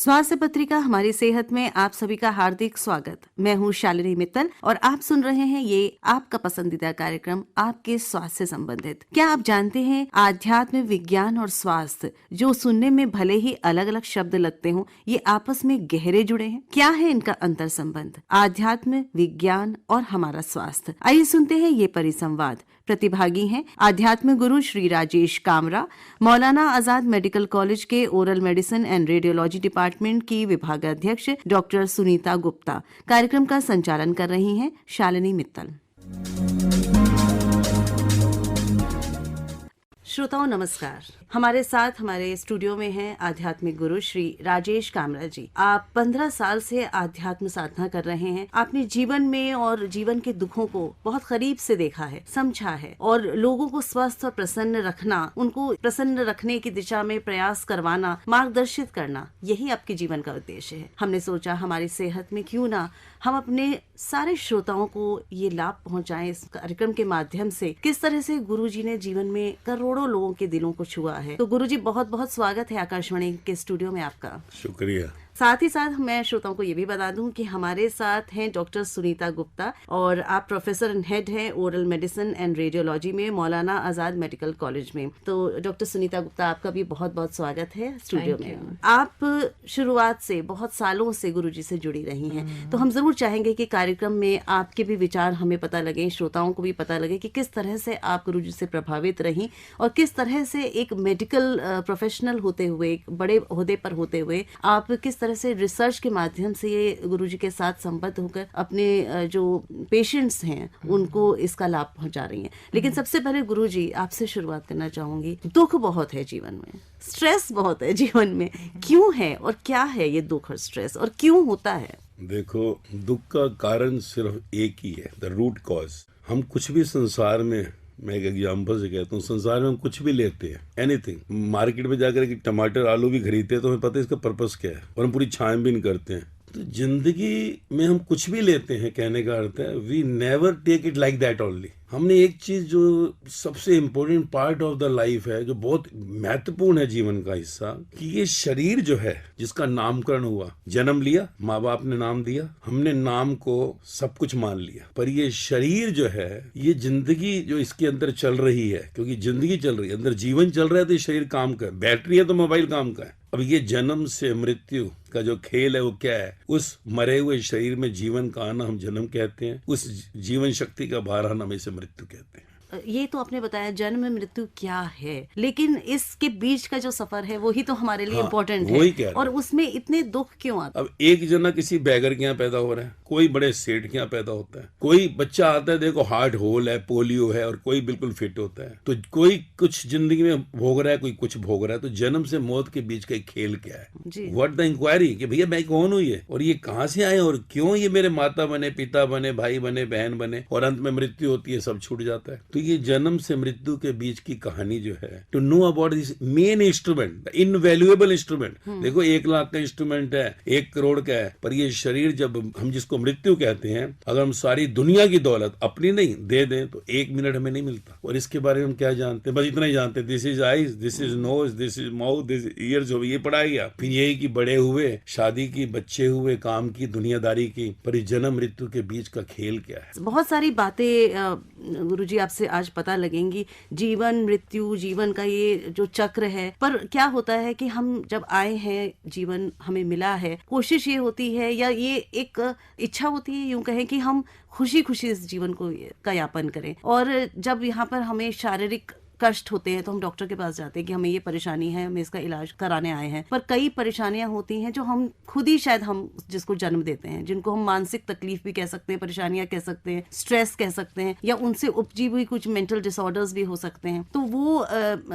स्वास्थ्य पत्रिका हमारी सेहत में आप सभी का हार्दिक स्वागत। मैं हूं शालिनी मित्तल और आप सुन रहे हैं ये आपका पसंदीदा कार्यक्रम आपके स्वास्थ्य से संबंधित। क्या आप जानते हैं आध्यात्म, विज्ञान और स्वास्थ्य जो सुनने में भले ही अलग अलग शब्द लगते हों, ये आपस में गहरे जुड़े हैं। क्या है इनका अंतर संबंध? आध्यात्म, विज्ञान और हमारा स्वास्थ्य। आइए सुनते हैं ये परिसंवाद। प्रतिभागी हैं आध्यात्म गुरु श्री राजेश कामरा, मौलाना आजाद मेडिकल कॉलेज के oral medicine and radiology department की विभागाध्यक्ष डॉक्टर सुनीता गुप्ता। कार्यक्रम का संचालन कर रही हैं शालिनी मित्तल। श्रोताओं नमस्कार। हमारे साथ हमारे स्टूडियो में हैं आध्यात्मिक गुरु श्री राजेश कामरा जी। आप 15 साल से आध्यात्म साधना कर रहे हैं। आपने जीवन में और जीवन के दुखों को बहुत करीब से देखा है, समझा है और लोगों को स्वस्थ और प्रसन्न रखना, उनको प्रसन्न रखने की दिशा में प्रयास करवाना, मार्गदर्शित करना, यही आपके जीवन का उद्देश्य है। हमने सोचा हमारी सेहत में क्यों ना हम अपने सारे श्रोताओं को ये लाभ पहुंचाएं इस कार्यक्रम के माध्यम से। किस तरह से गुरुजी ने जीवन में करोड़ों लोगों के दिलों को छुआ है। तो गुरुजी बहुत बहुत स्वागत है आकाशवाणी के स्टूडियो में आपका। शुक्रिया। साथ ही साथ मैं श्रोताओं को ये भी बता दूं कि हमारे साथ हैं डॉक्टर सुनीता गुप्ता और आप प्रोफेसर एंड हेड हैं ओरल मेडिसिन एंड रेडियोलॉजी में मौलाना आजाद मेडिकल कॉलेज में। तो डॉक्टर सुनीता गुप्ता आपका भी बहुत बहुत स्वागत है स्टूडियो में। आप शुरुआत से बहुत सालों से गुरुजी से जुड़ी रही हैं, तो हम जरूर चाहेंगे कि कार्यक्रम में आपके भी विचार हमें पता लगे, श्रोताओं को भी पता लगे कि किस तरह से आप गुरुजी से प्रभावित रही और किस तरह से एक मेडिकल प्रोफेशनल होते हुए, एक बड़े ओहदे पर होते हुए आप किस तरह से रिसर्च के माध्यम से ये गुरुजी के साथ संबद्ध होकर अपने जो पेशेंट्स हैं उनको इसका लाभ पहुंचा रही हैं। लेकिन सबसे पहले गुरुजी आपसे शुरुआत करना चाहूंगी। दुख बहुत है जीवन में, स्ट्रेस बहुत है जीवन में, क्यों है और क्या है ये दुख और स्ट्रेस और क्यों होता है? देखो, दुख का कारण सिर्फ एक ही है, द रूट कॉज। हम कुछ भी संसार में, मैं एक एग्जाम्पल से कहता हूँ, संसार में हम कुछ भी लेते हैं, एनीथिंग। मार्केट में जाकर के टमाटर आलू भी खरीदते हैं तो हमें पता है इसका पर्पस क्या है और हम पूरी छानबीन करते हैं। तो जिंदगी में हम कुछ भी लेते हैं, कहने का अर्थ है we never take it like that only. हमने एक चीज जो सबसे important part of the life है, जो बहुत महत्वपूर्ण है जीवन का हिस्सा, कि ये शरीर जो है जिसका नामकरण हुआ, जन्म लिया, माँ बाप ने नाम दिया, हमने नाम को सब कुछ मान लिया, पर ये शरीर जो है, ये जिंदगी जो इसके अंदर चल रही है, क्योंकि जिंदगी चल रही है, अंदर जीवन चल रहा है तो ये शरीर काम का है, बैटरी है तो मोबाइल काम का है। अब ये जन्म से मृत्यु का जो खेल है वो क्या है? उस मरे हुए शरीर में जीवन का आना हम जन्म कहते हैं, उस जीवन शक्ति का बाहर आना हम इसे मृत्यु कहते हैं। ये तो आपने बताया जन्म मृत्यु क्या है, लेकिन इसके बीच का जो सफर है वही तो हमारे लिए इम्पोर्टेंट है। और उसमें इतने दुख क्यों आते? अब एक जना किसी बैगर के यहाँ पैदा हो रहा है, कोई बड़े सेठ के यहाँ पैदा होता है, कोई बच्चा आता है, देखो हार्ट होल है, पोलियो है, और कोई बिल्कुल फिट होता है। तो कोई कुछ जिंदगी में भोग रहा है, कोई कुछ भोग रहा है। तो जन्म से मौत के बीच का एक खेल क्या है? व्हाट द इंक्वायरी, कि भैया मैं कौन हूँ ये, और ये कहाँ से आए, और क्यों ये मेरे माता बने, पिता बने, भाई बने, बहन बने, और अंत में मृत्यु होती है, सब छूट जाता है। तो ये जन्म से मृत्यु के बीच की कहानी जो है, to know about this main instrument, invaluable instrument. देखो 1 लाख का इंस्ट्रूमेंट है, 1 करोड़ का है, पर ये शरीर जब हम जिसको मृत्यु कहते हैं, अगर हम सारी दुनिया की दौलत अपनी नहीं दे दें तो 1 मिनट हमें नहीं मिलता। और इसके बारे में हम क्या जानते हैं? बस इतना ही जानते हैं, this is eyes, this is nose, this is mouth, this ears, हो ये पढ़ा गया। फिर यही कि बड़े हुए, शादी की, बच्चे हुए, काम की, दुनियादारी की, पर जन्म मृत्यु के बीच का खेल क्या है? बहुत सारी बातें गुरुजी आपसे आज पता लगेंगी। जीवन मृत्यु, जीवन का ये जो चक्र है, पर क्या होता है कि हम जब आए हैं, जीवन हमें मिला है, कोशिश ये होती है या ये एक इच्छा होती है, यूं कहें कि हम खुशी खुशी इस जीवन को का यापन करें। और जब यहाँ पर हमें शारीरिक कष्ट होते हैं तो हम डॉक्टर के पास जाते हैं कि हमें ये परेशानी है, हमें इसका इलाज कराने आए हैं। पर कई परेशानियां होती हैं जो हम खुद ही शायद हम जिसको जन्म देते हैं, जिनको हम मानसिक तकलीफ भी कह सकते हैं, परेशानियां कह सकते हैं, स्ट्रेस कह सकते हैं, या उनसे उपजी हुई कुछ मेंटल डिसऑर्डर्स भी हो सकते हैं। तो वो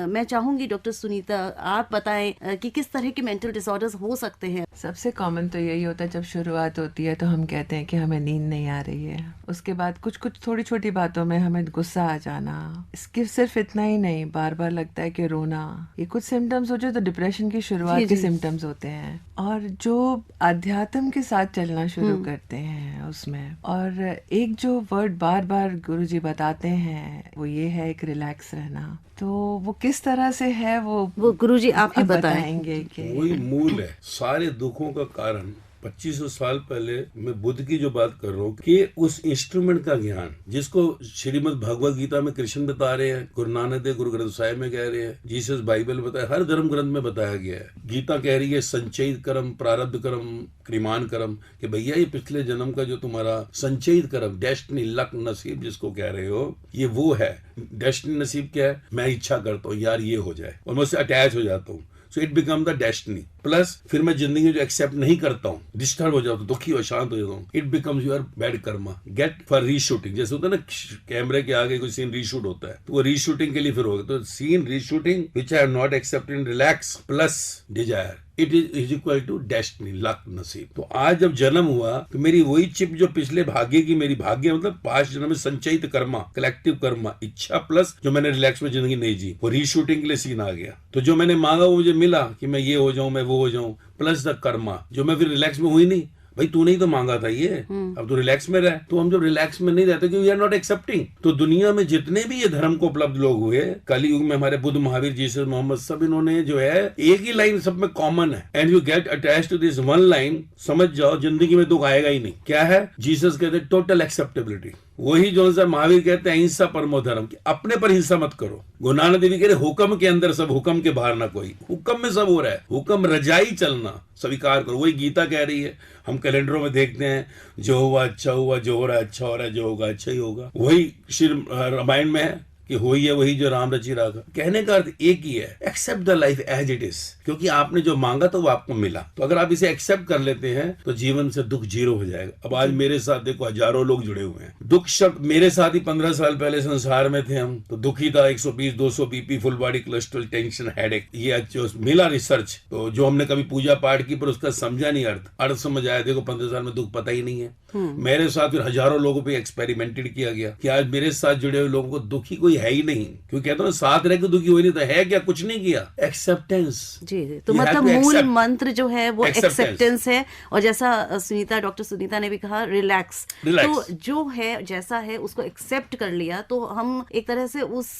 मैं चाहूंगी डॉक्टर सुनीता आप बताएं कि किस तरह के मेंटल डिसऑर्डर्स हो सकते हैं। सबसे कॉमन तो यही होता है, जब शुरुआत होती है तो हम कहते हैं कि हमें नींद नहीं आ रही है। उसके बाद कुछ कुछ थोड़ी छोटी बातों में हमें गुस्सा आ जाना, इसके सिर्फ इतना नहीं, बार बार लगता है कि रोना, ये कुछ सिम्टम्स हो जाए तो डिप्रेशन की शुरुआत के सिम्टम्स होते हैं। और जो अध्यात्म के साथ चलना शुरू करते हैं उसमें, और एक जो वर्ड बार बार गुरुजी बताते हैं वो ये है, एक रिलैक्स रहना। तो वो किस तरह से है वो गुरुजी आप ही बताएंगे कि वही मूल है सारे दुखों का कारण। 2500 साल पहले मैं बुद्ध की जो बात कर रहा हूँ कि उस इंस्ट्रूमेंट का ज्ञान जिसको श्रीमद् भगवद गीता में कृष्ण बता रहे हैं, गुरु नानक देव गुरु ग्रंथ साहिब में कह रहे हैं, जीसस बाइबल बताया, हर धर्म ग्रंथ में बताया गया है। गीता कह रही है संचयित कर्म, प्रारब्ध कर्म, क्रिमान कर्म, कि भैया ये पिछले जन्म का जो तुम्हारा संचयित कर्म, डेस्टिनी, लक, नसीब जिसको कह रहे हो, ये वो है। डेस्टिनी नसीब क्या है? मैं इच्छा करता हूँ यार ये हो जाए और मैं उससे अटैच हो जाता हूँ, so it become the destiny. Plus फिर मैं जिंदगी में जो एक्सेप्ट नहीं करता हूँ, डिस्टर्ब हो जाता हूँ, दुखी हो, शांत हो जाता हूँ, it becomes your bad karma. Get for reshooting, जैसे होता है ना कैमरे के आगे कोई सीन रीशूट होता है तो वो रीशूटिंग के लिए फिर होगा। तो scene reshooting which I have not accepted in relax plus desire, it is equal to destiny, luck, नसीब। तो आज जब जन्म हुआ तो मेरी वही चिप जो पिछले भाग्य की, मेरी भाग्य मतलब 5 जन्म में संचयित कर्मा, कलेक्टिव कर्मा, इच्छा प्लस जो मैंने रिलैक्स में जिंदगी नहीं जी, वो रीशूटिंग के लिए सीन आ गया। तो जो मैंने मांगा वो मुझे मिला कि मैं ये हो जाऊं, मैं वो हो जाऊं, प्लस द कर्मा जो मैं फिर रिलैक्स में हुई नहीं। भाई तूने ही तो मांगा था ये, अब तो रिलैक्स में रहे। तो हम जब रिलैक्स में नहीं रहते क्योंकि वी आर नॉट एक्सेप्टिंग। तो दुनिया में जितने भी ये धर्म को उपलब्ध लोग हुए कली युग में, हमारे बुद्ध, महावीर, जीसस, मोहम्मद, सब इन्होंने जो है एक ही लाइन सब में कॉमन है, and you get attach to this one line, समझ जाओ जिंदगी में दुख आएगा ही नहीं। क्या है? जीसस कहते हैं टोटल एक्सेप्टेबिलिटी। वही जो सा महावीर कहते हैं अहिंसा परमो धर्म, कि अपने पर हिंसा मत करो। गुरु नानक देव कह रहे हुक्म के अंदर सब, हुक्म के बाहर ना कोई। हुक्म में सब हो रहा है, हुक्म रजाई चलना, स्वीकार करो। वही गीता कह रही है। हम कैलेंडरों में देखते हैं जो हुआ अच्छा हुआ, जो हो रहा है अच्छा हो रहा है, जो होगा अच्छा ही होगा। वही श्री रामायण में है कि होई है वही जो राम रची राखा। कहने का अर्थ एक ही है, except the life as it is, क्योंकि आपने जो मांगा तो वो आपको मिला। तो अगर आप इसे एक्सेप्ट कर लेते हैं तो जीवन से दुख जीरो हो जाएगा। अब आज मेरे साथ देखो हजारों लोग जुड़े हुए हैं। दुख शब्द मेरे साथ ही 15 साल पहले संसार में थे हम, तो दुखी था, 120-200 BP, full body cholesterol, tension, headache, ये जो मिला रिसर्च। तो जो हमने कभी पूजा पाठ की पर उसका समझा नहीं अर्थ समझ आया। देखो 15 साल में दुख पता ही नहीं है। मेरे साथ फिर हजारों लोगों पे एक्सपेरिमेंटेड किया गया कि आज मेरे साथ जुड़े हुए लोगों को दुखी कोई है ही नहीं। क्योंकि कहते हैं साथ रह के दुखी हो ही नहीं, तो है क्या? कुछ नहीं किया, एक्सेप्टेंस। जी। तो मतलब मूल मंत्र जो है वो एक्सेप्टेंस है। और जैसा डॉक्टर सुनीता ने भी कहा, रिलैक्स। तो जो है जैसा है उसको एक्सेप्ट कर लिया तो हम एक तरह से उस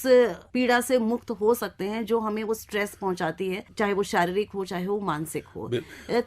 पीड़ा से मुक्त हो सकते हैं जो हमें वो स्ट्रेस पहुंचाती है, चाहे वो शारीरिक हो चाहे वो मानसिक हो।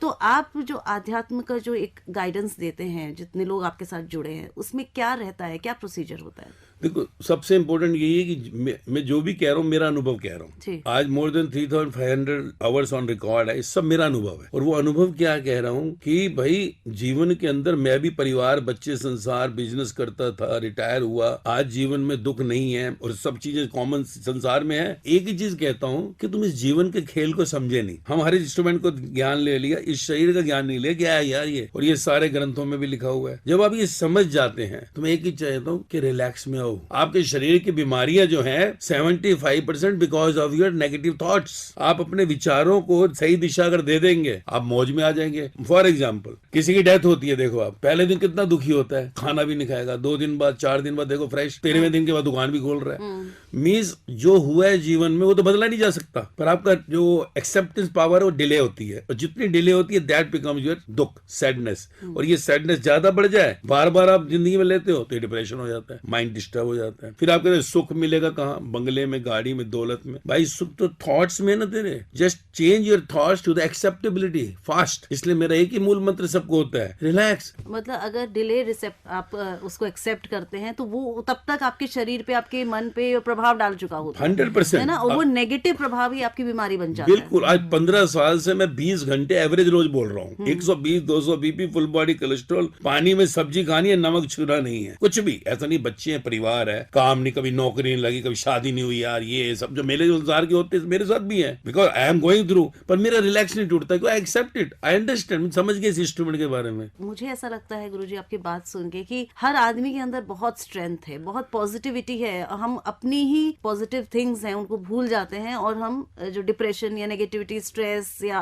तो आप जो आध्यात्म का जो एक गाइडेंस देते हैं, जितने लोग आपके साथ जुड़े हैं, उसमें क्या रहता है, क्या प्रोसीजर होता है? देखो सबसे इंपॉर्टेंट यही है कि मैं जो भी कह रहा हूँ मेरा अनुभव कह रहा हूँ। आज more than 3500 hours on record है, सब मेरा अनुभव है। और वो अनुभव क्या कह रहा हूँ कि भाई जीवन के अंदर मैं भी परिवार, बच्चे, संसार, बिजनेस करता था, रिटायर हुआ। आज जीवन में दुख नहीं है और सब चीजें कॉमन संसार में है। एक ही चीज कहता हूँ कि तुम इस जीवन के खेल को समझे नहीं। हम हर इंस्ट्रूमेंट को ज्ञान ले लिया, इस शरीर का ज्ञान नहीं लिया। क्या है यार ये? और ये सारे ग्रंथों में भी लिखा हुआ है। जब आप ये समझ जाते हैं तो मैं एक ही चाहता हूँ कि रिलैक्स में आओ। आपके शरीर की बीमारियां जो हैं 75% because of your negative thoughts. आप अपने विचारों को सही दिशा अगर दे देंगे आप मौज में आ जाएंगे। फॉर एग्जाम्पल किसी की डेथ होती है, देखो आप पहले दिन कितना दुखी होता है, खाना भी नहीं खाएगा, 2 दिन बाद 4 दिन बाद देखो फ्रेश, 13वें दिन के बाद दुकान भी खोल रहा है। मीन्स जो हुआ है जीवन में वो तो बदला नहीं जा सकता, पर आपका जो एक्सेप्टेंस पावर है वो डिले होती है, और जितनी डिले होती है दैट बिकम्स योर दुख, सैडनेस। और ये सैडनेस ज्यादा बढ़ जाए, बार बार आप जिंदगी में लेते हो तो डिप्रेशन हो जाता है, माइंड डिस्टर्ब हो जाता है। फिर आप कहते हैं सुख मिलेगा कहाँ? बंगले में, गाड़ी में, दौलत में। भाई सुख तो थॉट्स में ना तेरे। Just change your thoughts to the acceptability fast. इसलिए मेरा एक ही मूल मंत्र सबको होता है, रिलैक्स। मतलब अगर डिले आप उसको एक्सेप्ट करते हैं तो वो तब तक आपके शरीर पे, आपके मन पे प्रभाव डाल चुका होता है 100%, है ना। और वो नेगेटिव प्रभाव ही आपकी बीमारी बन जाता है। बिल्कुल। आज 15 साल से मैं 20 घंटे एवरेज रोज बोल रहा हूँ। 120-200 बीपी, फुल बॉडी कोलेस्ट्रॉल, पानी में सब्जी खानी है, नमक छूना नहीं है, कुछ भी ऐसा नहीं। बच्चे हैं, परिवार है, काम नहीं, कभी नौकरी नहीं लगी, कभी शादी नहीं हुई। यार ये सब जो मेरे संसार के होते हैं मेरे साथ भी है, because I am going through. पर मेरा रिलैक्स नहीं टूटता, I accept it, I understand, समझ गए इस इंस्ट्रूमेंट के बारे में। मुझे ऐसा लगता है गुरुजी आपकी बात सुन के कि हर आदमी के अंदर बहुत स्ट्रेंथ है, बहुत पॉजिटिविटी है। हम अपनी ही पॉजिटिव थिंग्स हैं उनको भूल जाते हैं, और हम जो डिप्रेशन या नेगेटिविटी, स्ट्रेस या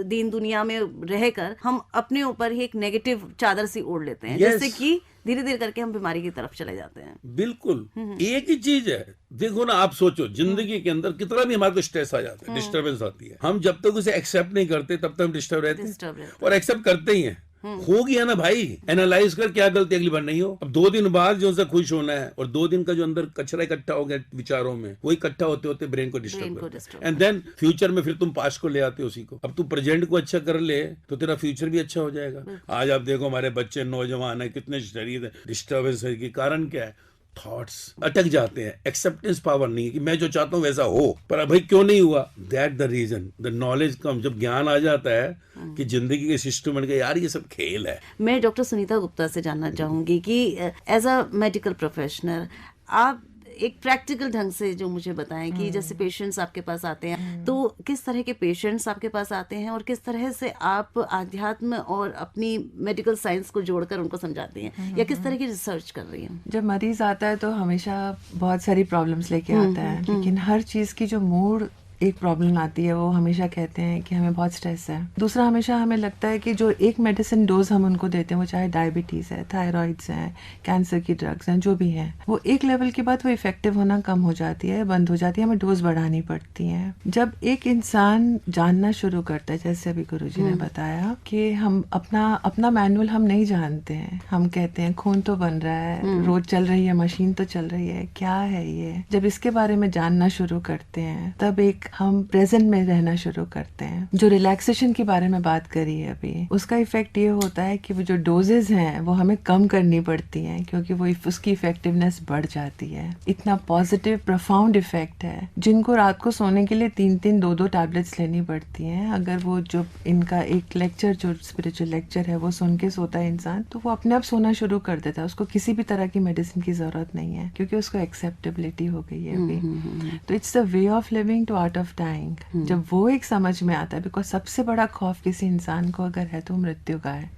दीन दुनिया में रहकर हम अपने ऊपर ही एक नेगेटिव चादर सी ओढ़ लेते हैं। जैसे कि धीरे धीरे करके हम बीमारी की तरफ चले जाते हैं। बिल्कुल एक ही चीज है, देखो ना, आप सोचो जिंदगी के अंदर कितना भी हमारे को स्ट्रेस आ जाता है, डिस्टर्बेंस आती है, हम जब तक उसे एक्सेप्ट नहीं करते तब तक हम डिस्टर्ब रहते हैं, और एक्सेप्ट करते ही हैं। हो गया ना भाई, एनालाइज कर क्या गलती अगली बार नहीं हो। अब 2 दिन बाद जो उनसे खुश होना है, और 2 दिन का जो अंदर कचरा इकट्ठा हो गया विचारों में, वो इकट्ठा होते होते ब्रेन को डिस्टर्ब करता है, एंड देन फ्यूचर में फिर तुम पास्ट को ले आते हो उसी को। अब तू प्रेजेंट को अच्छा कर ले तो तेरा फ्यूचर भी अच्छा हो जाएगा। आज आप देखो हमारे बच्चे नौजवान है, कितने शरीर डिस्टर्बेंस है, कि कारण क्या है? थॉट्स अटक जाते हैं, एक्सेप्टेंस पावर नहीं है कि मैं जो चाहता हूं वैसा हो, पर भाई क्यों नहीं हुआ, that the reason, the knowledge कम, जब ज्ञान आ जाता है कि जिंदगी के सिस्टम बन गए, यार ये सब खेल है। मैं डॉक्टर सुनीता गुप्ता से जानना चाहूंगी कि एज अ मेडिकल प्रोफेशनल आप एक प्रैक्टिकल ढंग से जो मुझे बताएं कि जैसे पेशेंट्स आपके पास आते हैं, तो किस तरह के पेशेंट्स आपके पास आते हैं और किस तरह से आप आध्यात्म और अपनी मेडिकल साइंस को जोड़कर उनको समझाते हैं, या किस तरह की रिसर्च कर रही हैं? जब मरीज आता है तो हमेशा बहुत सारी प्रॉब्लम्स लेके आता है, लेकिन हर चीज़ की जो मूड एक प्रॉब्लम आती है, वो हमेशा कहते हैं कि हमें बहुत स्ट्रेस है। दूसरा, हमेशा हमें लगता है कि जो एक मेडिसिन डोज हम उनको देते हैं, वो चाहे डायबिटीज़ है, थायराइड्स हैं, कैंसर की ड्रग्स हैं, जो भी हैं, वो एक लेवल के बाद वो इफेक्टिव होना कम हो जाती है, बंद हो जाती है, हमें डोज बढ़ानी पड़ती है। जब एक इंसान जानना शुरू करता है, जैसे अभी गुरुजी ने बताया कि हम अपना मैनुअल हम नहीं जानते हैं, हम कहते हैं खून तो बन रहा है, रोज चल रही है, मशीन तो चल रही है, क्या है ये? जब इसके बारे में जानना शुरू करते हैं, तब एक हम प्रेजेंट में रहना शुरू करते हैं। जो रिलैक्सेशन के बारे में बात करी है अभी, उसका इफेक्ट ये होता है कि वो जो डोजेज हैं वो हमें कम करनी पड़ती हैं, क्योंकि वो उसकी इफेक्टिवनेस बढ़ जाती है। इतना पॉजिटिव प्रोफाउंड इफेक्ट है। जिनको रात को सोने के लिए 3-3 2-2 टैबलेट्स लेनी पड़ती हैं, अगर वो जो इनका एक लेक्चर, जो स्पिरिचुअल लेक्चर है, वो सुन के सोता है इंसान, तो वो अपने आप सोना शुरू कर देता है। उसको किसी भी तरह की मेडिसिन की जरूरत नहीं है, क्योंकि उसको एक्सेप्टेबिलिटी हो गई है अभी। तो it's the way of living to art of dying. जब वो एक समझ में आता है, बिकॉज सबसे बड़ा खौफ किसी इंसान को अगर है तो मृत्यु का है।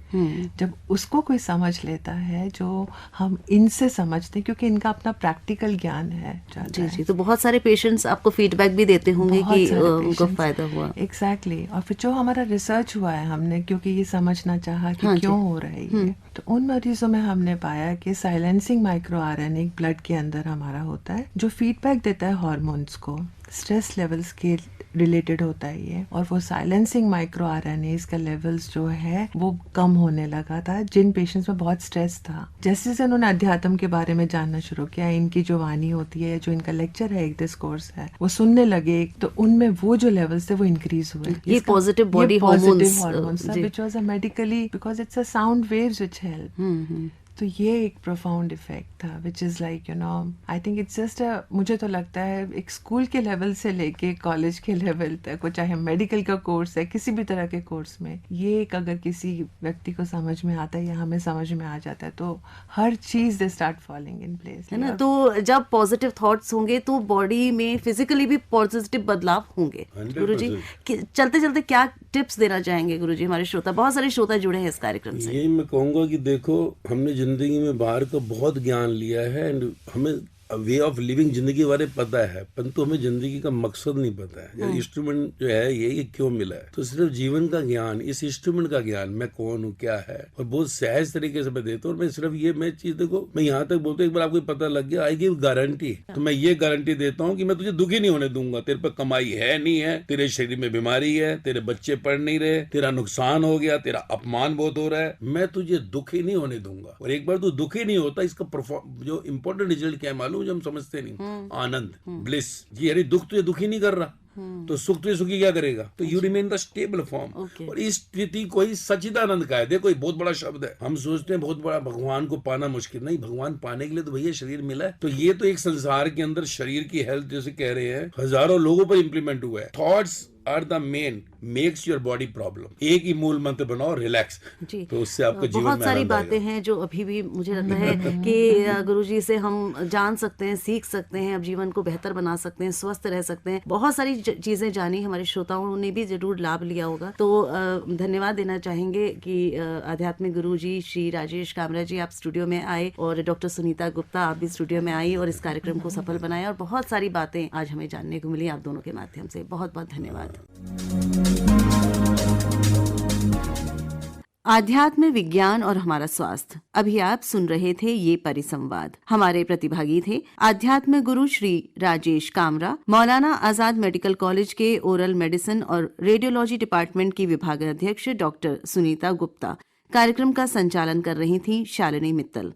जब उसको कोई समझ लेता है, जो हम इनसे समझते हैं, क्योंकि इनका अपना प्रैक्टिकल ज्ञान है। जी जी, तो बहुत सारे पेशेंट्स आपको फीडबैक भी देते होंगे कि उनको फायदा हुआ। एग्जैक्टली। और फिर जो हमारा रिसर्च हुआ है, हमने क्योंकि ये समझना चाहा कि क्यों हो रही है, तो उन मरीजों में हमने पाया कि साइलेंसिंग माइक्रो आरएनए ब्लड के अंदर हमारा होता है, जो फीडबैक देता है हार्मोन्स को, स्ट्रेस लेवल्स के रिलेटेड होता है ये। और वो साइलेंसिंग माइक्रो आरएनएस का लेवल्स जो है वो कम होने लगा था जिन पेशेंट्स में बहुत स्ट्रेस था। जैसे जैसे उन्होंने अध्यात्म के बारे में जानना शुरू किया, इनकी जो वाणी होती है, जो इनका लेक्चर है, एक डिस्कोर्स है, वो सुनने लगे, तो उनमें वो जो लेवल्स थे वो इंक्रीज हुए। ये positive body hormones which was a medically, because it's a sound waves which help. तो ये एक प्रोफाउंड इफेक्ट था, which is like you know, I think it's just मुझे तो लगता है एक स्कूल के लेवल से लेके कॉलेज के लेवल तक, चाहे मेडिकल का कोर्स है, किसी भी तरह के कोर्स में, ये एक अगर किसी व्यक्ति को समझ में आता है या हमें समझ में आ जाता है, तो हर चीज they start falling in place, है ना। तो जब पॉजिटिव थॉट्स होंगे तो बॉडी में फिजिकली भी पॉजिटिव बदलाव होंगे। गुरुजी, चलते चलते क्या टिप्स देना चाहेंगे गुरुजी हमारे श्रोता? बहुत सारे श्रोता जुड़े हैं इस कार्यक्रम से। यही मैं कहूँगा कि देखो, हमने जिंदगी में बाहर का बहुत ज्ञान लिया है, एंड हमें वे ऑफ लिविंग जिंदगी के बारे में पता है, परंतु हमें जिंदगी का मकसद नहीं पता है। इंस्ट्रूमेंट जो है ये क्यों मिला है, तो सिर्फ जीवन का ज्ञान, इस इंस्ट्रूमेंट का ज्ञान, मैं कौन हूँ, क्या है, और बहुत सहज तरीके से मैं देता हूँ। और मैं सिर्फ ये मैं चीज, देखो मैं यहाँ तक बोलता हूँ, एक बार आपको पता लग गया, आई गिव गारंटी, तो मैं ये गारंटी देता हूँ कि मैं तुझे दुखी नहीं होने दूंगा। तेरे पर कमाई है नहीं है, तेरे शरीर में बीमारी है, तेरे बच्चे पढ़ नहीं रहे, तेरा नुकसान हो गया, तेरा अपमान बहुत हो रहा है, मैं तुझे दुखी नहीं होने दूंगा। और एक बार तू दुखी नहीं होता, इसका जो इंपॉर्टेंट रिजल्ट क्या है मालूम, जो हम समझते नहीं, आनंद, ब्लिस। जी, अरे दुख तुझे दुखी नहीं कर रहा, तो सुख तुझे सुखी क्या करेगा? तो you remain the stable form. और इस स्थिति को ही सच्चिदानंद का है। देखो ये बहुत बड़ा शब्द है, हम सोचते हैं बहुत बड़ा भगवान को पाना मुश्किल, नहीं, भगवान पाने के लिए तो भैया शरीर मिला है। तो ये तो एक संसार के अंदर शरीर की हेल्थ जैसे कह रहे हैं, हजारों लोगों पर इंप्लीमेंट हुआ है। Thoughts are the main makes your body problem. एक ही मूल मंत्र बनाओ, रिलैक्स, तो उससे आपका जीवन में बहुत सारी बातें हैं जो अभी भी मुझे लगता है कि गुरुजी से हम जान सकते हैं, सीख सकते हैं, अब जीवन को बेहतर बना सकते हैं, स्वस्थ रह सकते हैं। बहुत सारी चीजें जानी, हमारे श्रोताओं ने भी जरूर लाभ लिया होगा। तो धन्यवाद देना चाहेंगे कि आध्यात्मिक गुरुजी श्री राजेश कामरा जी आप स्टूडियो में आए, और डॉक्टर सुनीता गुप्ता आप भी स्टूडियो में आई और इस कार्यक्रम को सफल बनाया, और बहुत सारी बातें आज हमें जानने को मिली आप दोनों के माध्यम से। बहुत बहुत धन्यवाद। आध्यात्म, विज्ञान और हमारा स्वास्थ्य। अभी आप सुन रहे थे ये परिसंवाद। हमारे प्रतिभागी थे आध्यात्म गुरु श्री राजेश कामरा, मौलाना आजाद मेडिकल कॉलेज के ओरल मेडिसिन और रेडियोलॉजी डिपार्टमेंट की विभागाध्यक्ष डॉक्टर सुनीता गुप्ता। कार्यक्रम का संचालन कर रही थी शालिनी मित्तल।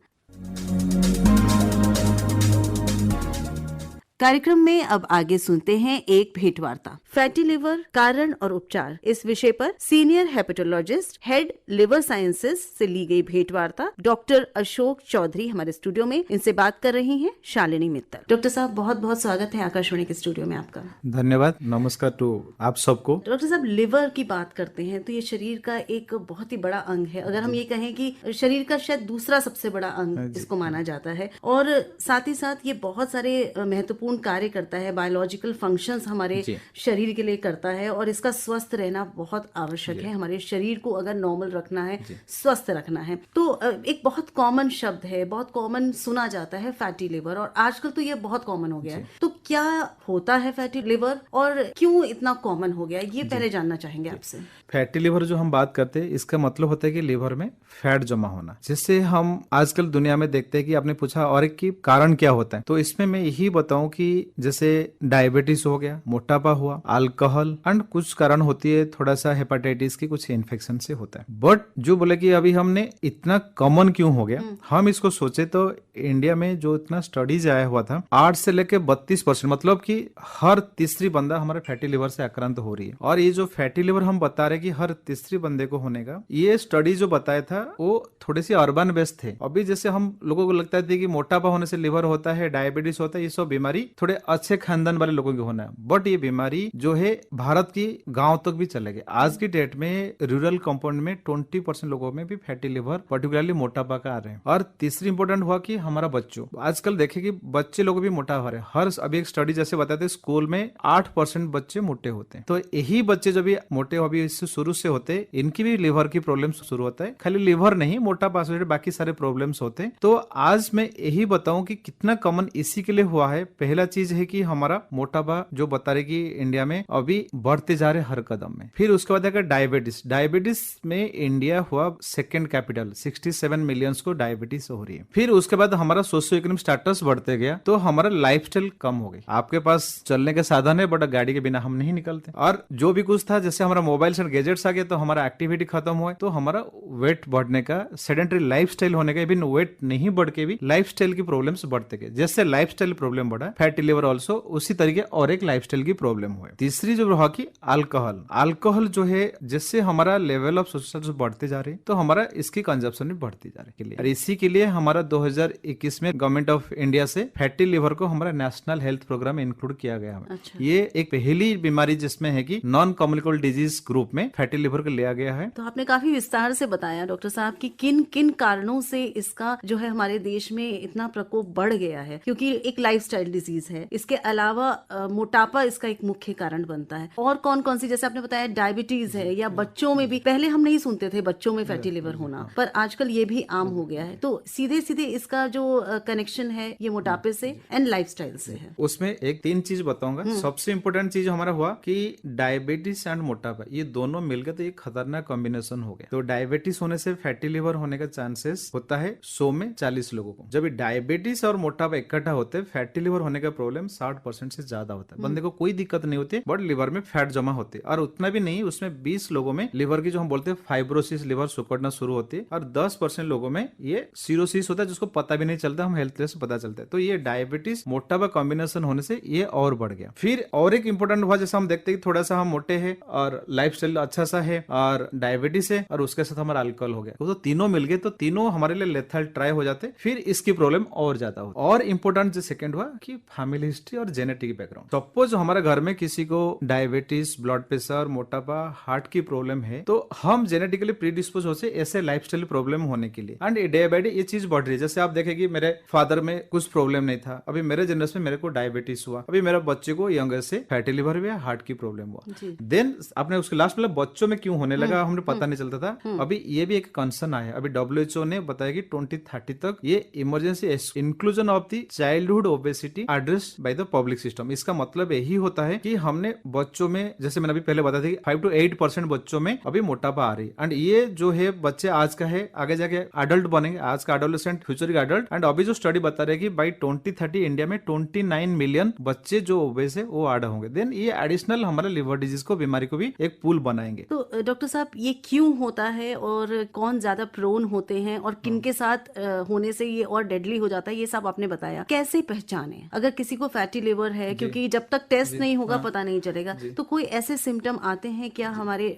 कार्यक्रम में अब आगे सुनते हैं एक भेंटवार्ता, फैटी लिवर, कारण और उपचार, इस विषय पर senior hepatologist, head liver sciences से ली गई भेंटवार्ता डॉक्टर अशोक चौधरी हमारे स्टूडियो में। इनसे बात कर रही हैं शालिनी मित्तल। डॉक्टर साहब, बहुत बहुत स्वागत है आकाशवाणी के स्टूडियो में आपका। धन्यवाद, नमस्कार टू आप सबको। डॉक्टर साहब, लिवर की बात करते हैं तो ये शरीर का एक बहुत ही बड़ा अंग है। अगर हम ये कहें कि शरीर का शायद दूसरा सबसे बड़ा अंग इसको माना जाता है, और साथ ही साथ ये बहुत सारे महत्वपूर्ण कार्य करता है, बायोलॉजिकल फंक्शंस हमारे शरीर के लिए करता है, और इसका स्वस्थ रहना बहुत आवश्यक है। हमारे शरीर को अगर नॉर्मल रखना है, स्वस्थ रखना है, तो एक बहुत कॉमन शब्द है, बहुत कॉमन सुना जाता है फैटी लिवर, और आजकल तो ये बहुत कॉमन हो गया है। तो क्या होता है फैटी लिवर और क्यों इतना कॉमन हो गया है, ये पहले जानना चाहेंगे आपसे। फैटी लिवर जो हम बात करते हैं, इसका मतलब होता है कि लिवर में फैट जमा होना, जिससे हम आजकल दुनिया में देखते हैं कि आपने पूछा और एक की कारण क्या होता है, तो इसमें मैं यही बताऊं कि जैसे डायबिटीज हो गया, मोटापा हुआ, अल्कोहल एंड कुछ कारण होती है थोड़ा सा हेपेटाइटिस की, कुछ इन्फेक्शन से होता है। बट जो बोले कि अभी हमने इतना कॉमन क्यों हो गया, हम इसको सोचे तो इंडिया में जो इतना स्टडीज आया हुआ था, 8 से लेके 32%, मतलब कि हर तीसरी बंदा हमारे फैटी लिवर से आक्रांत हो रही है। और ये जो फैटी लिवर हम बता रहे कि हर तीसरी बंदे को होने का, ये स्टडी जो बताया था वो थोड़े से अर्बन बेस्ड थे। अभी जैसे हम लोगों को लगता है कि मोटापा होने से लिवर होता है, डायबिटीज होता है, ये सब बीमारी थोड़े अच्छे खानदान वाले लोगों को होना है। बट ये बीमारी जो है भारत की गांव तक भी चले गए। आज की डेट में रूरल कंपाउंड में 20% लोगों में भी फैटी लिवर, पर्टिकुलरली मोटापा का आ रहे हैं। और तीसरी इंपॉर्टेंट हुआ कि हमारा बच्चों, आजकल देखे कि बच्चे लोग भी मोटा हो रहे हैं। हर अभी एक स्टडी जैसे बताते हैं, स्कूल में 8% बच्चे मोटे होते हैं। तो यही बच्चे जब भी मोटे अभी इससे शुरू से होते, इनकी भी लिवर की प्रॉब्लम शुरू होता है। खाली लिवर नहीं, मोटापा से बाकी सारे प्रॉब्लम्स होते हैं। तो आज मैं यही बताऊं कि कितना कॉमन इसी के लिए हुआ है। पहला चीज है कि हमारा मोटापा जो बता रहे कि इंडिया में अभी बढ़ते जा रहे हर कदम में। फिर उसके बाद है डायबिटीज। डायबिटीज में इंडिया हुआ सेकंड कैपिटल, 67 मिलियंस को डायबिटीज हो रही है। फिर उसके बाद हमारा सोशियो इकोनॉमिक स्टेटस बढ़ते गया, तो हमारा लाइफस्टाइल कम हो गई। आपके पास चलने के साधन है, बट गाड़ी के बिना हम नहीं निकलते। और जो भी कुछ था, जैसे हमारा मोबाइल से गैजेट्स आ गए, तो हमारा एक्टिविटी खत्म हुआ, तो हमारा वेट बढ़ने का, सेडेंटरी लाइफस्टाइल होने का, इवन वेट नहीं बढ़ के भी लाइफस्टाइल की प्रॉब्लम्स बढ़ते गए। जैसे लाइफस्टाइल प्रॉब्लम बढ़ा, फैटी लिवर ऑल्सो उसी तरीके और एक लाइफस्टाइल की प्रॉब्लम हुई। तीसरी जो रहा कि अल्कोहल। अल्कोहल जो है, जिससे हमारा लेवल ऑफ सोशल बढ़ते जा रहे हैं, तो हमारा इसकी कंजप्शन भी बढ़ती जा रही है। और इसी के लिए हमारा 2021 में गवर्नमेंट ऑफ इंडिया से फैटी लिवर को हमारा नेशनल हेल्थ प्रोग्राम इंक्लूड किया गया है। अच्छा। ये एक पहली बीमारी जिसमें है कि नॉन कम्युनिकेबल डिजीज ग्रुप में फैटी लिवर को लिया गया है। तो आपने काफी विस्तार से बताया डॉक्टर साहब कि किन किन कारणों से इसका जो है हमारे देश में इतना प्रकोप बढ़ गया है, क्योंकि एक लाइफस्टाइल डिजीज है। इसके अलावा मोटापा इसका एक मुख्य कारण बनता है। और कौन कौन सी, जैसे आपने बताया डायबिटीज है, या बच्चों में भी, पहले हम नहीं सुनते थे बच्चों में फैटी लिवर होना, पर आजकल ये भी आम हो गया है। तो सीधे सीधे इसका जो कनेक्शन है ये मोटापे से एंड लाइफस्टाइल से है। उसमें एक 3 चीज बताऊंगा। सबसे इंपॉर्टेंट चीज हमारा हुआ कि डायबिटीज एंड मोटापा, ये दोनों मिलकर तो एक खतरनाक कॉम्बिनेशन हो गया। तो डायबिटीज होने से फैटी लिवर होने का चांसेस होता है 100 में 40 लोगों को। जब डायबिटीज और मोटापा इकट्ठा होते हैं, फैटी लिवर होने का प्रॉब्लम 60% से ज्यादा होता है। बंदे को कोई दिक्कत नहीं होती, बट लिवर में फैट जमा होती है। और उतना भी नहीं, उसमें 20 लोगों में लिवर की जो हम बोलते हैं फाइब्रोसिस, लिवर सुकड़ना शुरू होती है। और 10% लोगों में ये सीरोसिस होता है, जिसको पता भी नहीं चलता, हम हेल्थ से पता चलता है। तो ये डायबिटीज मोटापा कॉम्बिनेशन होने से ये और बढ़ गया। फिर और एक इंपॉर्टेंट हुआ, जैसे हम देखते हैं थोड़ा सा हम मोटे हैं और लाइफस्टाइल अच्छा सा है और डायबिटीज है, और उसके साथ हमारा अल्कोहल हो गया, तो तीनों मिल गए, तो तीनों हमारे लिए लेथल ट्राई हो जाते, फिर इसकी प्रॉब्लम और ज्यादा होती। और इंपॉर्टेंट जो सेकंड हुआ कि फैमिली हिस्ट्री और जेनेटिक बैकग्राउंड। सपोज हमारे घर में किसी को डायबिटीज, ब्लड प्रेशर, मोटापा, हार्ट की प्रॉब्लम है, तो हम जेनेटिकली प्रीडिस्पोज होते ऐसे लाइफस्टाइल प्रॉब्लम होने के लिए। एंड डे बाय डे ये चीज बढ़ रही है। जैसे आप देखेंगे मेरे फादर में कुछ प्रॉब्लम नहीं था, अभी मेरे जनरेशन में मेरे को डायबिटीज हुआ, अभी मेरे बच्चे को यंगर से फैटी लिवर हुआ, हार्ट की प्रॉब्लम हुआ। देन आपने उसके लास्ट मतलब बच्चों में क्यों होने लगा, हमने पता नहीं चलता था। अभी ये भी एक कंसर्न आया। अभी WHO ने बताया कि 2030 तक ये emergency inclusion of the childhood obesity addressed by the public system. इसका मतलब यही होता है कि हमने बच्चों में, जैसे मैंने अभी पहले बताया था कि 5 to 8% बच्चों में अभी मोटापा आ रही है। एंड ये जो है बच्चे आज का है, आगे जाके एडल्ट बनेंगे, आज का एडोलेसेंट, फ्यूचर का एडल्ट। एंड अभी जो स्टडी बता रहे हैं कि बाई 2030 इंडिया में 29 मिलियन बच्चे जो ओबेस है वो ऐड होंगे। देन ये एडिशनल हमारे लिवर डिजीज को, बीमारी को भी एक पूल बनाएंगे। तो डॉक्टर साहब, ये क्यों होता है और कौन ज्यादा प्रोन होते हैं और किनके साथ होने से ये और डेडली हो जाता है, ये सब आपने बताया। कैसे पहचाने अगर किसी को फैटी लिवर है, क्योंकि जब तक टेस्ट नहीं होगा पता नहीं चलेगा। तो कोई ऐसे सिम्टम आते हैं क्या हमारे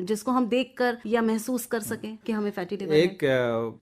जिसको हम देखकर या महसूस कर सकें कि हमें फैटी लिवर है?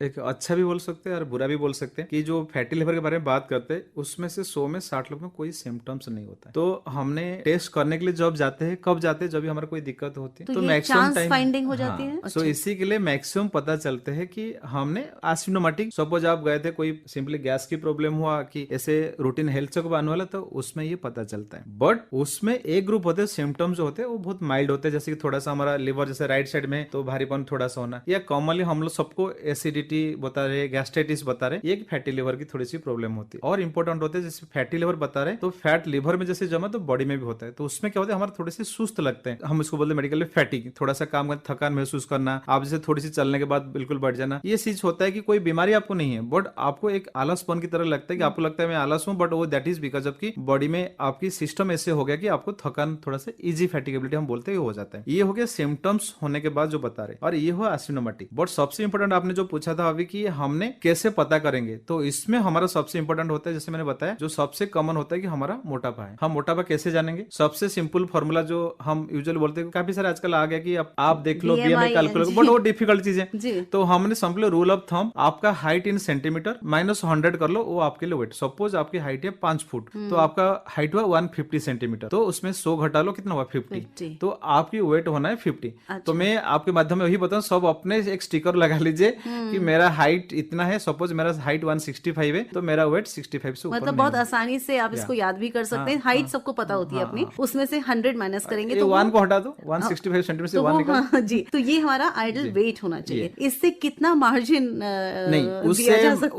एक अच्छा भी बोल सकते हैं और बुरा भी बोल सकते हैं कि जो फैटी लिवर के बारे में बात करते हैं उसमें से 100 में 60 लोग में कोई सिम्टम्स नहीं होता है। तो हमने टेस्ट करने के लिए जब जाते हैं, कब जाते हैं, जब भी हमारे कोई दिक्कत होती है, तो मैक्सिमम टाइम फाइंडिंग हो जाती है। तो इसी के लिए मैक्सिमम पता चलते हैं कि हमने एसिम्प्टोमेटिक, सपोज आप गए थे, कोई सिंपली गैस की प्रॉब्लम हुआ कि ऐसे रूटीन हेल्थ चेकअप आने वाला, तो उसमें ये पता चलता है। बट उसमें एक ग्रुप होते हैं सिम्टम्स जो होते हैं वो बहुत माइल्ड होते हैं, जैसे कि थोड़ा सा हमारा लिवर जैसे राइट साइड में तो भारीपन थोड़ा सा होना, या कॉमनली हम लोग सबको एसिडिटी बता रहे, गैस्ट्राइटिस बता रहे, ये फैटी लिवर की थोड़ी सी प्रॉब्लम होती है। और इंपॉर्टेंट होते हैं, जैसे फैटी लिवर बता रहे तो फैट लिवर में जैसे जमा तो बॉडी में भी होता है। तो उसमें क्या होता है, हमारे थोड़े से सुस्त लगते हैं, हम इसको बोलते हैं मेडिकल में फैटिक, थोड़ा सा काम करते थकान महसूस करना, आप जैसे थोड़ी सी चलने के बाद बिल्कुल बढ़ जाना। ये चीज होता है कि कोई बीमारी आपको नहीं है, बट आपको एक आलसपन की तरह लगता है कि आपको लगता है मैं आलस हूं, बट वो दैट इज बिकॉज आपकी बॉडी में आपकी सिस्टम ऐसे हो गया कि आपको थकान, थोड़ा सा इजी फैटिगेबिलिटी हम बोलते हैं हो जाता है। ये हो गया सिम्टम्स होने के बाद जो बता रहे, और ये हुआ एसिम्प्टोमेटिक। बट सबसे इंपॉर्टेंट आपने जो पूछा था अभी कि हमने कैसे पता करेंगे, तो इसमें हमारा सबसे इंपॉर्टेंट होता है, जैसे मैंने बताया, जो सबसे कॉमन होता है कि हमारा मोटापा है। हम मोटापा कैसे जानेंगे? सबसे सिंपल फॉर्मूला जो हम यूजुअली बोलते हैं, काफी सारे आजकल आ गया कि आप देख लो बीएमआई कैलकुलेट, बट वो डिफिकल्ट चीज है। तो हमने सिंपल रूल ऑफ थंब, आपका हाइट इन सेंटीमीटर माइनस 100 कर लो, वो आपके लिए वेट। सपोज आपकी हाइट है 5 फुट, तो आपका हाइट हुआ 150 सेंटीमीटर, तो उसमें 100 घटा लो, कितना हुआ 50, तो आपकी वेट होना है 50। तो मैं आपके माध्यम में वही बताऊं, सब अपने एक स्टिकर लगा लीजिए कि मेरा हाइट इतना है। सपोज मेरा हाइट 165 है, तो मेरा वेट 65 से ऊपर। मतलब बहुत आसानी से आप इसको याद भी कर सकते हैं। हाइट सबको पता होती है अपनी, उसमें से 100 माइनस करेंगे तो 1 को हटा दो, 165 सेंटीमीटर से 1 निकाल। जी, तो ये हमारा आइडल वेट होना चाहिए। इससे कितना मार्जिन नहीं,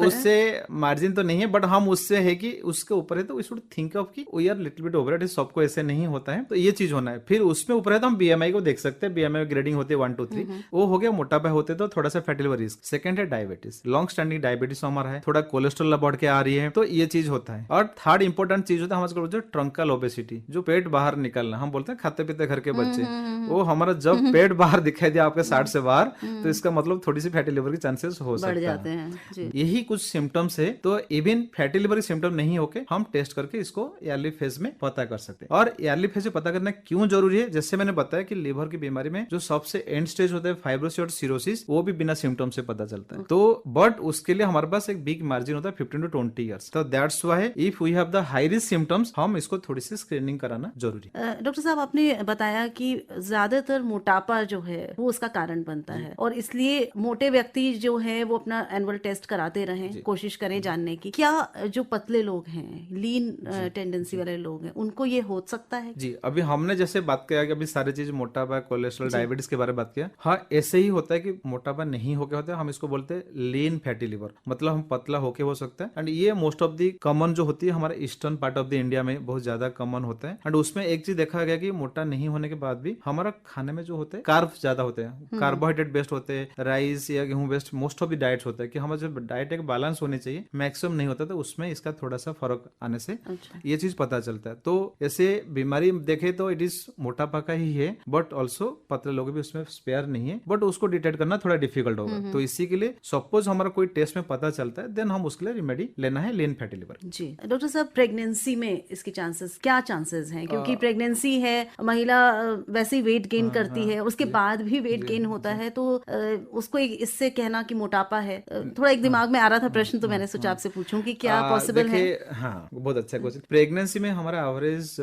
उससे मार्जिन तो नहीं है, बट हम उससे है कि उसके ऊपर है तो वी शुड थिंक ऑफ कि we are little bit over it. सबको ऐसे नहीं होता है, तो ये चीज होना है। फिर उसमें ऊपर है तो हम बीएमआई को देख सकते हैं, बीएमआई ग्रेडिंग होती है 1 2 3, वो हो गया मोटापा होते तो थोड़ा सा फैटी लिवर रिस्क। सेकंड है डायबिटीज, लॉन्ग स्टैंडिंग डायबिटीज हमारा है, थोड़ा कोलेस्ट्रॉल बढ़ के आ रही है, तो ये चीज होता है। और थर्ड इंपॉर्टेंट चीज होता है हमारे ट्रंकल ओबेसिटी, जो पेट बाहर निकलना, हम बोलते हैं खाते पीते घर के बच्चे, वो हमारा जब पेट बाहर दिखाई दिया आपके 60 से बाहर, तो इसका मतलब थोड़ी सी फैटी लिवर की चांसेस हो सकता है। यही कुछ सिम्टम्स है। तो इवन फैटी लिवर के सिम्टम नहीं होके हम टेस्ट करके इसको अर्ली फेज में पता कर सकते हैं। और अर्ली फेज में पता करना क्यों जरूरी है, जैसे मैंने बताया कि लिवर की बीमारी में जो सबसे एंड स्टेज होता है फाइब्रोसिस और सिरोसिस, वो भी बिना सिम्टम से पता चलता है। तो बट उसके लिए हमारे पास एक बिग मार्जिन होता है 15 to 20 ईयर्स। तो that's why if we have the high risk symptoms, हम इसको थोड़ी सी स्क्रीनिंग कराना जरूरी है। डॉक्टर साहब, आपने बताया कि ज्यादातर मोटापा जो है वो उसका कारण बनता है, और इसलिए मोटे व्यक्ति जो है वो अपना एनुअल टेस्ट कराते रहें, कोशिश करें जानने की। क्या जो पतले लोग हैं, लीन टेंडेंसी वाले लोग हैं, उनको ये हो सकता है? जी, अभी हमने जैसे बात किया कि अभी सारी चीज मोटापा, कोलेस्ट्रॉल, डायबिटीज के बारे में बात किया। हाँ, ऐसे ही होता है कि मोटापा नहीं होके होता है, हम इसको बोलते हैं लीन फैटी लिवर, मतलब हम पतला होके हो सकता है। एंड ये मोस्ट ऑफ दी कॉमन जो होती है हमारे eastern part of the India में बहुत ज्यादा कॉमन होता है। एंड उसमें एक चीज देखा गया कि मोटा नहीं होने के बाद भी हमारा खाने में जो होते हैं कार्ब ज्यादा होते हैं, कार्बोहाइड्रेट बेस्ड होते हैं, राइस या गेहूं based most of the diets होता है कि हमारा जो डाइट एक बैलेंस होनी चाहिए, मैक्सिमम नहीं होता, तो उसमें इसका थोड़ा सा फर्क आने से ये चीज पता चलता है। तो ऐसे बीमारी देखे तो इट इज मोटापा का ही है, बट ऑल्सो पतले लोग भी उसमें स्पेयर नहीं है, बट उसको डिटेक्ट करना थोड़ा डिफिकल्ट होगा। तो इसी के लिए सपोज हमारा कोई टेस्ट में पता चलता है, देन हम उसके लिए रिमेडी लेना है लीन फैटी लिवर। जी डॉक्टर साहब, प्रेगनेंसी में इसके चांसेस क्या चांसेस हैं? क्योंकि प्रेगनेंसी है, महिला वैसे ही वेट गेन करती है, उसके बाद भी वेट गेन होता है, तो उसको इससे कहना कि मोटापा है, थोड़ा एक दिमाग में आ रहा था प्रश्न, तो मैंने सोचा आपसे पूछूं कि क्या पॉसिबल है? हाँ, बहुत अच्छा क्वेश्चन। प्रेगनेंसी में हमारा एवरेज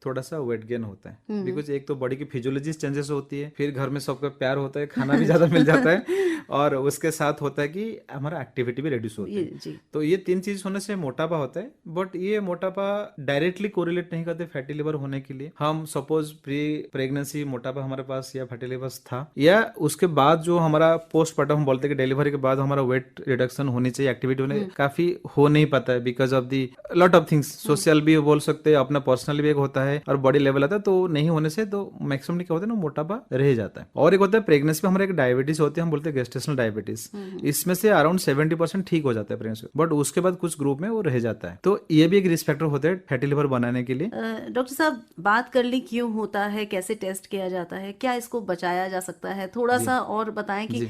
थोड़ा सा वेट गेन होता है, बिकॉज एक तो बॉडी की फिजियोलॉजी चेंजेस होती है, फिर घर में सबका प्यार होता है, खाना भी ज्यादा मिल जाता है, और उसके साथ होता है कि हमारा एक्टिविटी भी रिड्यूस होती है। तो ये 3 चीज होने से मोटापा होता है। बट ये मोटापा डायरेक्टली कोरिलेट नहीं करते फैटी लिवर होने के लिए। हम सपोज प्री प्रेगनेंसी मोटापा हमारे पास या फैटी लिवर था, या उसके बाद जो हमारा पोस्टमार्टम हम बोलते हैं कि डिलीवरी के बाद हमारा वेट रिडक्शन होनी चाहिए, एक्टिविटी होने काफी हो नहीं पाता है because of the lot of things, social भी बोल सकते हैं, अपना पर्सनल भी एक होता है और बॉडी लेवल आता है, तो नहीं होने से तो मैक्सिमम क्या होता है ना, मोटापा रह जाता है। और एक होता है प्रेगनेंसी में हमारा एक डायबिटीज होती है, हम बोलते हैं गेस्टेशनल डायबिटीज, इसमें से अराउंड 70% ठीक हो जाता है प्रेगनेंसी, बट उसके बाद कुछ ग्रुप में वो रह जाता है। तो ये भी एक रिस्क फैक्टर होता है फैटी लिवर बनाने के लिए। डॉक्टर साहब, बात कर ली क्यों होता है, कैसे टेस्ट किया जाता है, क्या इसको बचाया जा सकता है, थोड़ा सा और बताएं कि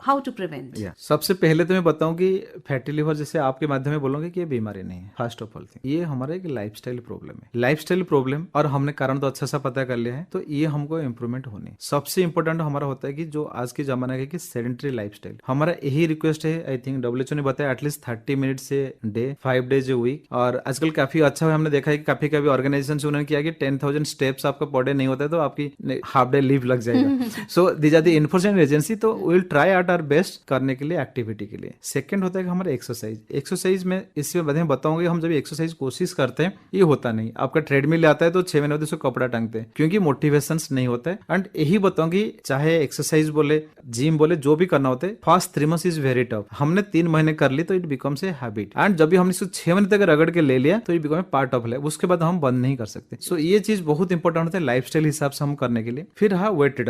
हाउ टू प्रिवेंट। सबसे पहले तो मैं बताऊं कि फैटी लिवर जैसे आपके माध्यम में बोलूंगा कि ये बीमारी नहीं है। फर्स्ट ऑफ ऑल ये हमारा एक लाइफस्टाइल प्रॉब्लम है, लाइफस्टाइल प्रॉब्लम, और हमने कारण तो अच्छा सा पता कर लिया है, तो ये हमको इम्प्रूवमेंट होनी। सबसे इंपॉर्टेंट हमारा होता है कि जो आज के जमाना के सेडेंटरी लाइफस्टाइल, हमारा यही रिक्वेस्ट है। आई थिंक WHO ने बताया एटलीस्ट 30 मिनट से डे, 5 डेज ए वीक। और आजकल काफी अच्छा है, हमने देखा है कि काफी ऑर्गेनाइजेशन उन्होंने किया कि 10,000 स्टेप्स आपका पर डे नहीं होता है तो आपकी हाफ डे लीव लग जाएगा। So these are the enforcement agency, तो we will try out our best करने के लिए, एक्टिविटी के लिए। सेकंड होता है कि हमारा एक्सरसाइज में इससे बताऊंगा, हम जब एक्सरसाइज कोशिश करते हैं ये होता नहीं। आपका ट्रेडमिल आता है तो 6 महीने उसको कपड़ा टांगते हैं क्योंकि मोटिवेशन नहीं होता है। एंड यही बताऊंगी, चाहे एक्सरसाइज बोले, जिम बोले, जो भी करना होता है, first 3 months is very tough. हमने 3 महीने कर ली तो it becomes a habit, and जब भी हमने इसको 6 महीने तक रगड़ के ले लिया तो it become a part of life, उसके बाद हम बंद नहीं कर सकते। सो ये चीज बहुत इंपॉर्टेंट होता है लाइफस्टाइल हिसाब से हम करने के लिए। फिर हाँ, वेट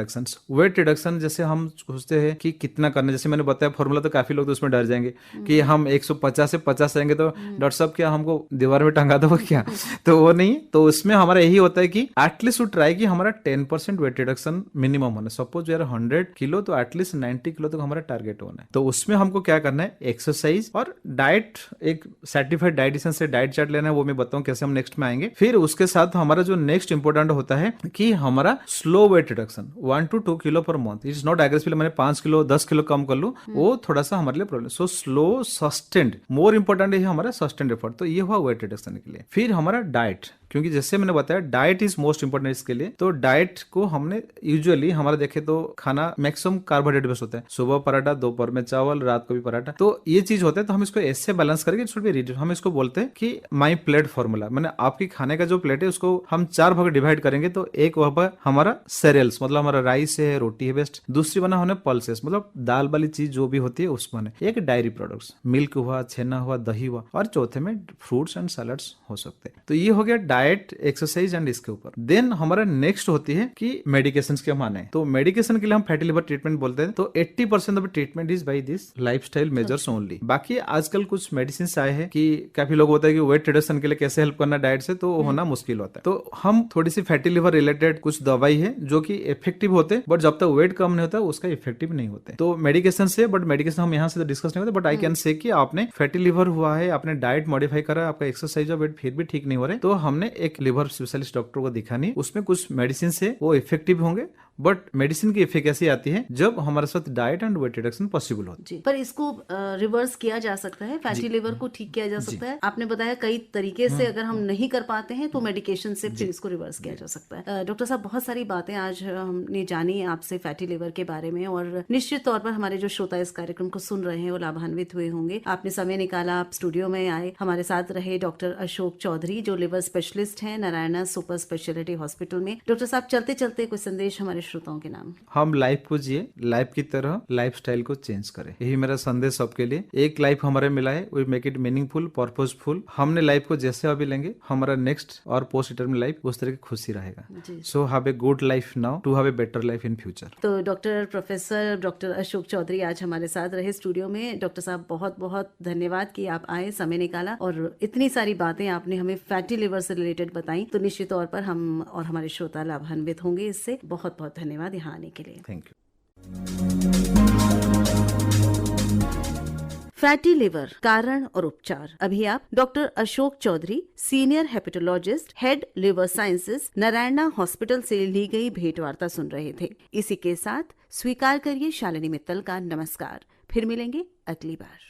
रिडक्शन जैसे हम सोचते हैं कि कितना करना, जैसे मैंने बताया फॉर्मूला, तो काफी लोग तो उसमें डर जाएंगे कि हम 150 से 50 आएंगे तो डॉक्टर साहब क्या हमको दीवार में टंगा दो क्या, तो वो नहीं। तो उसमें हमारा यही होता है कि एटलीस्ट ट्राई कि हमारा 10% वेट रिडक्शन मिनिमम होना। सपोज यार 100 किलो तो एटलीस्ट 90 किलो तक हमारा टारगेट होना है। तो उसमें हमको क्या करना है, एक्सरसाइज और डाइट, एक सर्टिफाइड डाइटिशियन से डाइट चार्ट लेना है, वो मैं बताऊं कैसे, हम नेक्स्ट में आएंगे। फिर उसके साथ हमारा जो नेक्स्ट इंपॉर्टेंट होता है कि हमारा slow weight reduction, 1 to 2 kilo per month. It's not aggressive मैंने 5 किलो 10 किलो कम कर लूं, वो थोड़ा सा हमारे लिए problem. So slow sustained, more important है हमारा सस्टेंड एफर्ट। तो ये हुआ वेट रिडक्शन के लिए। फिर हमारा डाइट, क्योंकि जैसे मैंने बताया डाइट इज मोस्ट इंपोर्टेंट इसके लिए। तो डाइट को हमने यूजुअली हमारा देखे तो खाना मैक्सिमम कार्बोहाइड्रेट बेस्ड होता है, सुबह पराठा, दोपहर में चावल, रात को भी पराठा। तो ये चीज होता है, तो हम इसको ऐसे बैलेंस करके इट शुड बी रिड्यूस। हम इसको बोलते हैं कि माई प्लेट फॉर्मूला, मैंने आपकी खाने का जो प्लेट है उसको हम 4 भाग डिवाइड करेंगे। तो एक वह पर हमारा सेरियल्स, मतलब हमारा राइस है, रोटी है बेस्ट। दूसरी बना होने पल्सेस, मतलब दाल वाली चीज जो भी होती है उस बने। एक डायरी प्रोडक्ट्स, मिल्क हुआ, छेना हुआ, दही हुआ, और चौथे में फ्रूट्स एंड सैलड्स हो सकते हैं। तो ये हो गया डाइट, एक्सरसाइज एंड इसके ऊपर। देन हमारा नेक्स्ट होती है कि मेडिकेशन के माने। तो मेडिकेशन के लिए हम फैटी लिवर ट्रीटमेंट बोलते हैं। तो 80% of treatment is by this lifestyle measures only. बाकी आजकल कुछ मेडिसिन आए हैं कि काफी लोग होता है कि वेट रिडक्शन के लिए कैसे हेल्प करना डाइट से, तो होना मुश्किल होता है। तो हम थोड़ी सी फैटी लिवर रिलेटेड कुछ दवाई है जो कि इफेक्टिव होते, बट जब तक वेट कम नहीं होता उसका इफेक्टिव नहीं होते। तो मेडिकेशन से, बट मेडिकेशन हम यहाँ से तो डिस्कस नहीं होते, बट आई कैन से कि आपने फैटी लिवर हुआ है, आपने डाइट मॉडिफाई करा, आपका एक्सरसाइज और वेट फिर भी ठीक नहीं हो रहे, तो हमने एक लिवर स्पेशलिस्ट डॉक्टर को दिखानी। उसमें कुछ मेडिसिन से वो इफेक्टिव होंगे, बट मेडिसिन की एफिकेसी आती है जब हमारे साथ diet and weight reduction possible हो। जी, पर इसको रिवर्स किया जा सकता है, फैटी लिवर को ठीक किया जा सकता है। आपने बताया कई तरीके से, अगर हम नहीं कर पाते हैं तो मेडिकेशन से फिर इसको रिवर्स किया जा सकता है। डॉक्टर साहब, बहुत सारी बातें आज हमने जानी आपसे फैटी लिवर के बारे में, और निश्चित तौर पर हमारे जो श्रोता इस कार्यक्रम को सुन रहे हैं वो लाभान्वित हुए होंगे। आपने समय निकाला, आप स्टूडियो में आए, हमारे साथ रहे डॉक्टर अशोक चौधरी जो लिवर स्पेशलिस्ट हैं नारायणा सुपर स्पेशलिटी हॉस्पिटल में। डॉक्टर साहब, चलते चलते कोई संदेश हमारे श्रोताओं के नाम? हम लाइफ को जिए, लाइफ की तरह लाइफस्टाइल को चेंज करें, यही मेरा संदेश सबके लिए। एक लाइफ हमारे मिला है, we make it meaningful, purposeful. हमने लाइफ को जैसे अभी लेंगे, हमारा नेक्स्ट और पोस्ट रिटायरमेंट लाइफ उस तरह की खुशी रहेगा। So have a good life now to have a better life in future. तो डॉक्टर अशोक चौधरी आज हमारे साथ रहे स्टूडियो में। डॉक्टर साहब, बहुत बहुत धन्यवाद कि आप आए, समय निकाला, और इतनी सारी बातें आपने हमें फैटी लिवर से रिलेटेड बताई। तो निश्चित तौर पर हम और हमारे श्रोता लाभान्वित होंगे इससे। बहुत बहुत धन्यवाद यहाँ आने के लिए। Thank you. फैटी लिवर, कारण और उपचार। अभी आप doctor Ashok Chaudhary, senior hepatologist, head liver sciences, Narayana hospital से ली गई भेंट वार्ता सुन रहे थे। इसी के साथ स्वीकार करिए शालिनी मित्तल का नमस्कार। फिर मिलेंगे अगली बार।